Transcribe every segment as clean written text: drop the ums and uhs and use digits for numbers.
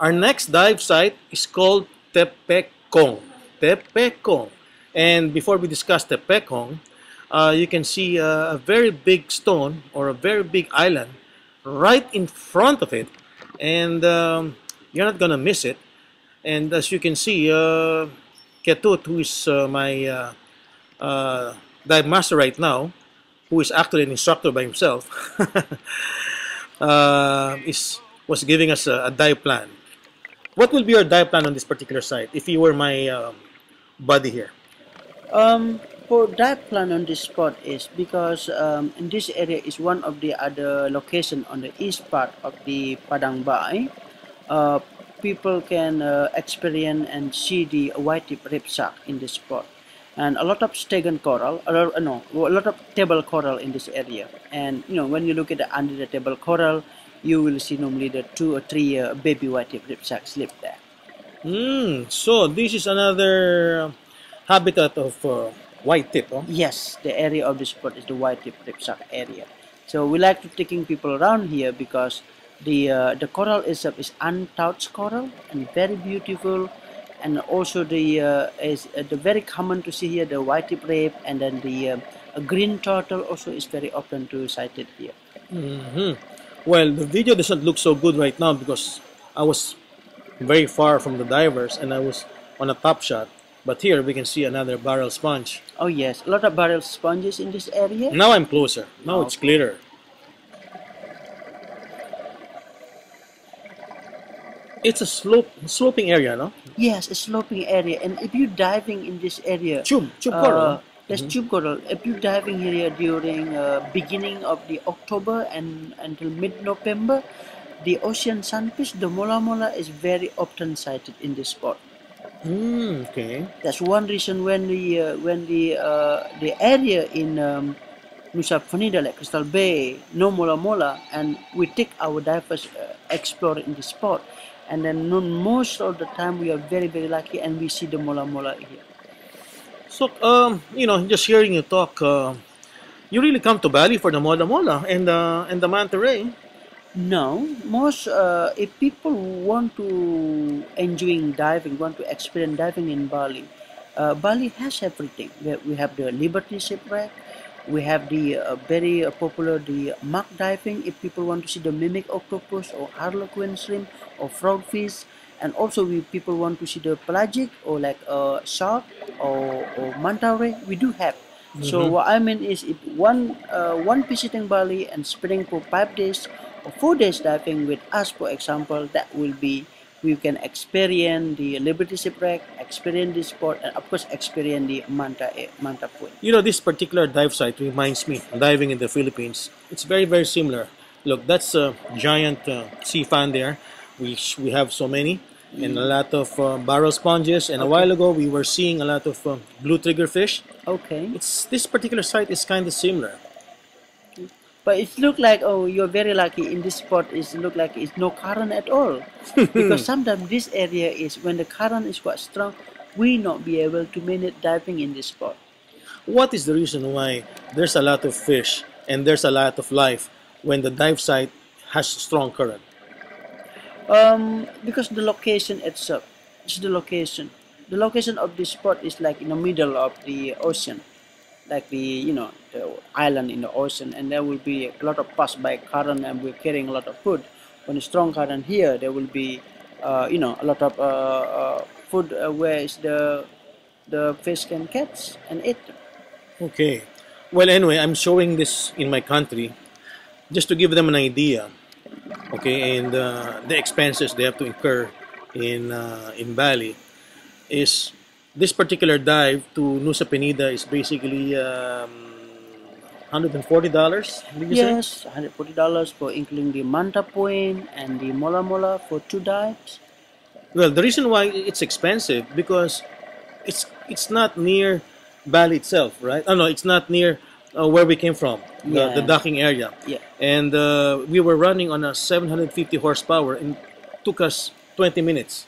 Our next dive site is called Tepekong. Tepekong. And before we discuss Tepekong, you can see a very big stone or a very big island right in front of it. And you're not going to miss it. And as you can see, Ketut, who is my dive master right now, who is actually an instructor by himself, was giving us a dive plan. What will be your dive plan on this particular site if you were my buddy here? For dive plan on this spot is because in this area is one of the other location on the east part of the Padang Bay. People can experience and see the white-tip reef shark in this spot, and a lot of stegon coral, a lot of table coral in this area. And when you look at the under the table coral, you will see normally the 2 or 3 baby white-tip reef sharks live there. So this is another habitat of white tip, huh? Yes, the area of the spot is the white-tip reef shark area. So we like to taking people around here because the coral itself is untouched coral and very beautiful, and also the very common to see here the white-tip reef, and then the green turtle also is very often to sighted here. Well, the video doesn't look so good right now because I was very far from the divers and I was on a top shot. But here we can see another barrel sponge. Oh yes, a lot of barrel sponges in this area. Now I'm closer. Now it's clearer. It's a sloping area, no? Yes, a sloping area, and if you're diving in this area, Tube coral. there's tube coral. If you're diving here during beginning of the October and until mid-November, the ocean sunfish, the mola mola, is very often sighted in this spot. Okay. That's one reason when the area in Nusa Penida, like Crystal Bay, no mola mola, and we take our divers explore in this spot, and then most of the time we are very lucky and we see the mola mola here. So just hearing you talk, you really come to Bali for the mola mola and the manta ray. No, most if people want to enjoying diving, want to experience diving in Bali, Bali has everything. We have the Liberty shipwreck, we have the very popular the muck diving. If people want to see the mimic octopus or harlequin shrimp or frogfish, and also people want to see the pelagic or like shark or manta ray, we do have. So what I mean is, if one visiting Bali and spending for 5 days or 4 days diving with us, for example, that will be, we can experience the Liberty shipwreck, experience this spot, and of course experience the manta point. This particular dive site reminds me diving in the Philippines. It's very similar. Look, that's a giant sea fan there. We have so many, and a lot of barrel sponges. And a while ago, we were seeing a lot of blue triggerfish. Okay. This particular site is kind of similar. But it look like, oh, you're very lucky in this spot. It look like it's no current at all. Because sometimes this area is, when the current is quite strong, we not be able to manage diving in this spot. What is the reason why there's a lot of fish and there's a lot of life when the dive site has strong current? Because the location itself, it's the location. The location of this spot is like in the middle of the ocean, like the the island in the ocean, and there will be a lot of pass by current, and we're carrying a lot of food. When a strong current here, there will be a lot of food where is the fish can catch and eat. Okay. Well, anyway, I'm showing this in my country just to give them an idea. Okay, and the expenses they have to incur in Bali is this particular dive to Nusa Penida is basically $140. Yes, $140 for including the manta point and the mola mola for 2 dives. Well, the reason why it's expensive because it's not near Bali itself, right? Oh no, it's not near where we came from, the docking area. Yeah. And we were running on a 750 horsepower and took us 20 minutes.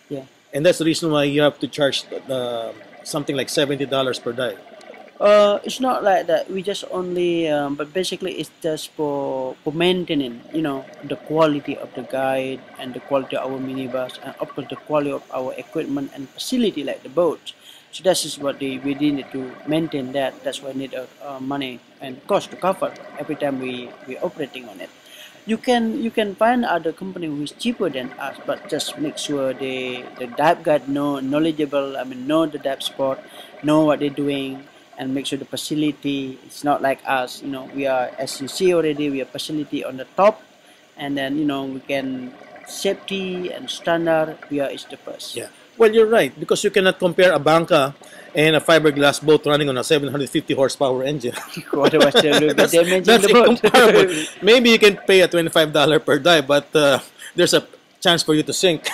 Yeah. And that's the reason why you have to charge something like $70 per dive. It's not like that. We just only, but basically, it's just for maintaining, the quality of the guide and the quality of our minibus, and of course the quality of our equipment and facility like the boat. So that is what we need to maintain that. That's why we need money and cost to cover every time we operating on it. You can find other company who is cheaper than us, but just make sure the dive guide knowledgeable. I mean, know the dive spot, know what they're doing, and make sure the facility. It's not like us. We are, as you see already, we have facility on the top, and then we can safety and standard. We are is the first. Yeah. Well, you're right, because you cannot compare a banca and a fiberglass boat running on a 750 horsepower engine. What was the that's damaging that's the boat? incomparable. Maybe you can pay a $25 per dive, but there's a chance for you to sink,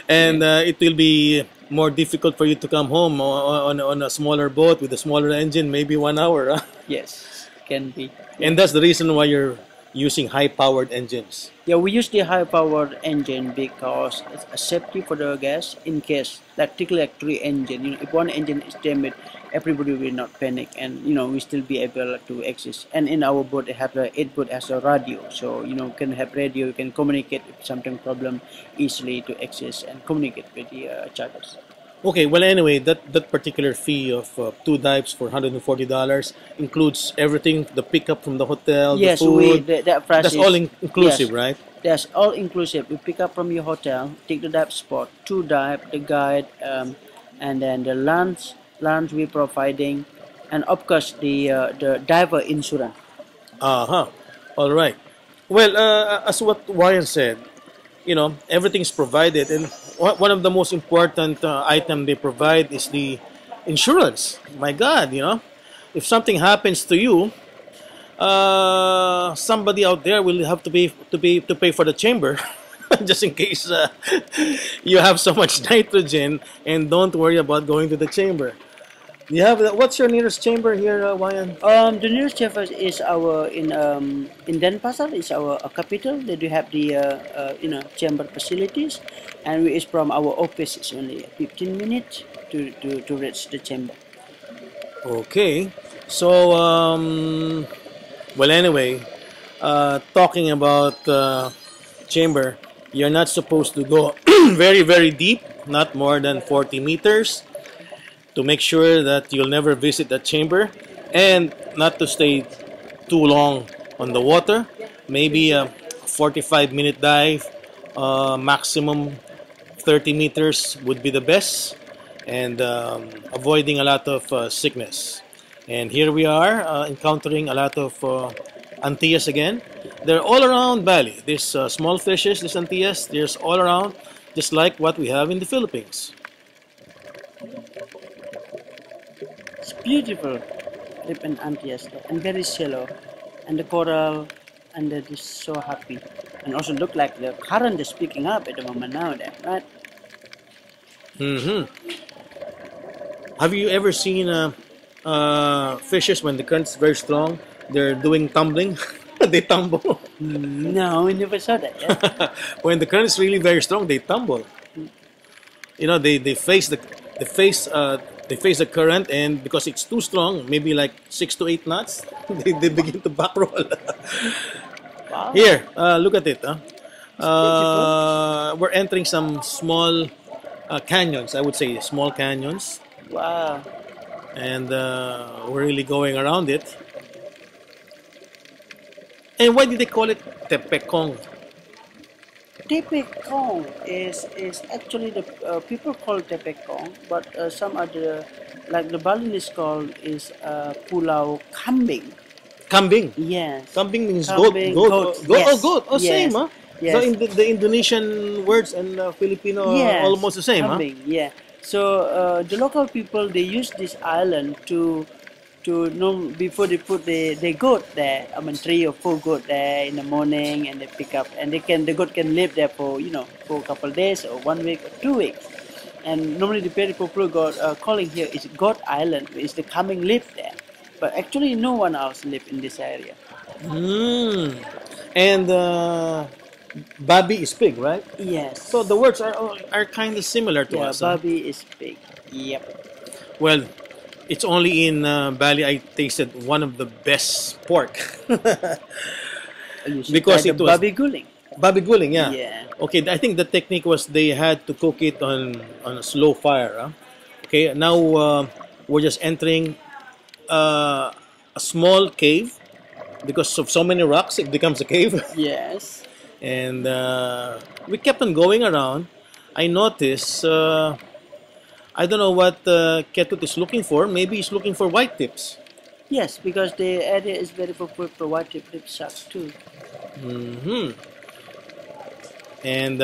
and it will be more difficult for you to come home on a smaller boat with a smaller engine, maybe 1 hour. Huh? Yes, can be. And that's the reason why you're using high-powered engines. Yeah, we use the high-powered engine because it's a safety for the gas in case, particularly like three engine. If one engine is damaged, everybody will not panic, and we still be able to exist. And in our boat, it have the 8 boat has a radio, so can have radio, you can communicate if something problem easily to access and communicate with the charters. Okay, well, anyway, that particular fee of 2 dives for $140 includes everything, the pickup from the hotel, Yes, the food. that price That's is all inclusive, yes. right? That's all inclusive. We pick up from your hotel, take the dive spot, 2 dive, the guide, and then the lunch we providing, and of course the diver insurance. Uh-huh. All right. Well, as what Ryan said, everything's provided, and one of the most important item they provide is the insurance. My God, if something happens to you, somebody out there will have to pay for the chamber, just in case you have so much nitrogen, and don't worry about going to the chamber. You have what's your nearest chamber here, Ryan? The nearest chamber is our in Denpasar is our capital. They do have the chamber facilities, and we is from our office. It's only 15 minutes to reach the chamber. Okay, so well, anyway, talking about chamber, you're not supposed to go very, very deep, not more than 40 meters, to make sure that you'll never visit that chamber, and not to stay too long on the water. Maybe a 45-minute dive, maximum 30 meters would be the best, and avoiding a lot of sickness. And here we are encountering a lot of antillas again. They're all around Bali. These small fishes, these antillas, there's all around, just like what we have in the Philippines. It's beautiful, Rip and Antilles, and very shallow, and the coral, and they're just so happy, and also look like the current is picking up at the moment now, there, right? Mm-hmm. Have you ever seen fishes when the current is very strong? They're doing tumbling. They tumble. No, we never saw that yet. When the current is really very strong, they tumble. They face the current, and because it's too strong, maybe like 6 to 8 knots, they begin to back roll. Wow. Here, look at it. Beautiful. We're entering some small canyons. I would say small canyons, Wow. and we're really going around it. And why did they call it tepekong? Tepekong is actually the people call tepekong, but some other like the Balinese call is Pulau Kambing. Kambing. Yes. Kambing means Kambing, goat. goat. Yes. Oh, goat. Oh, Yes. same, huh? Yes. So the Indonesian words and Filipino are Yes. almost the same, Kambing, yeah. So the local people, they use this island to know before they put the goat there. I mean 3 or 4 goat there in the morning, and they pick up, and the goat can live there for for a couple of days or 1 week or 2 weeks. And normally the very popular goat calling here is Goat Island, is the coming live there. But actually no one else live in this area. huh? And Babi is pig, right? Yes. So the words are kind of similar to yeah, us. Huh? Bobby is big. Yep. Well, it's only in Bali I tasted one of the best pork. You should Because try it the was babi guling. babi guling, yeah. Yeah. Okay, I think the technique was they had to cook it on a slow fire. Okay, now we're just entering a small cave because of so many rocks. It becomes a cave, Yes. and we kept on going around. I noticed. I don't know what Ketut is looking for. Maybe he's looking for white tips. Yes, because the area is very popular for white tip sharks too. Hmm. And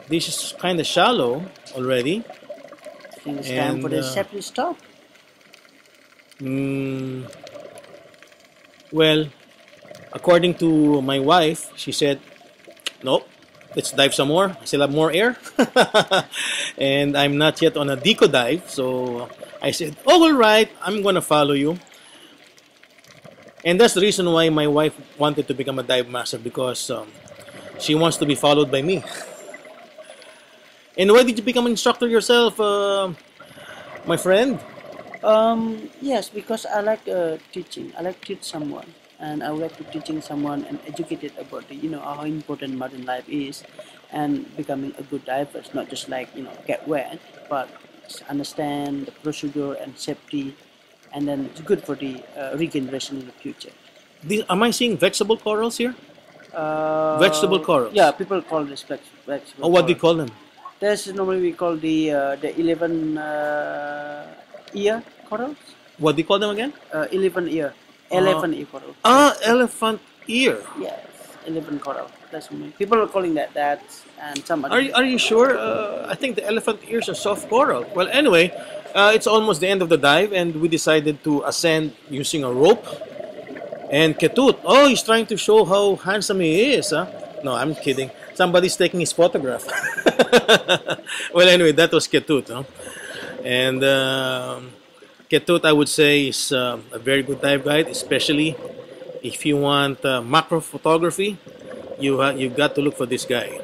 this is kind of shallow already. I think it's time for And the safety stop. mm, well, according to my wife, she said, "Nope, let's dive some more. I still have more air." And I'm not yet on a deco dive, so I said, "Oh, all right, I'm gonna follow you." And that's the reason why my wife wanted to become a dive master, because she wants to be followed by me. And why did you become an instructor yourself, my friend? Yes, because I like teaching. I like to teach someone, and I would like to teaching someone and educated about the, how important marine life is, and becoming a good diver. It's not just like get wet, but understand the procedure and safety, and then it's good for the regeneration in the future. Am I seeing vegetable corals here? Vegetable Uh, corals. yeah, people call this vegetable Oh, what do you coral. call them? There's normally we call the 11 ear corals. What do you call them again? 11 ear. Uh, Elephant ear coral. That's, Elephant ear. yes, 11 coral. That's what people are calling that, and some other. Are you sure? I think the elephant ears are soft coral. Well, anyway, it's almost the end of the dive, and we decided to ascend using a rope. And Ketut, oh, he's trying to show how handsome he is, huh? No, I'm kidding. Somebody's taking his photograph. Well, anyway, that was Ketut, huh? And Ketut, I would say, is a very good dive guide, especially if you want macro photography. You've got to look for this guy.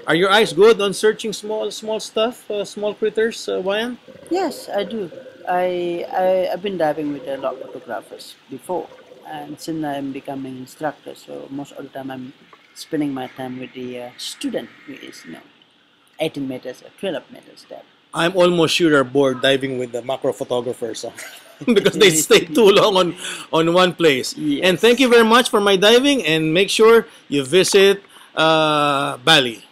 Are your eyes good on searching small stuff, small critters, Wayan? Yes, I do. I've been diving with a lot of photographers before, and since I'm becoming instructor, so most of the time I'm spending my time with the student who is 18 meters or 12 meters depth. I'm almost sure you're bored diving with the macro photographers, huh? Because they stay too long on one place. And Yes. thank you very much for my diving, and make sure you visit Bali.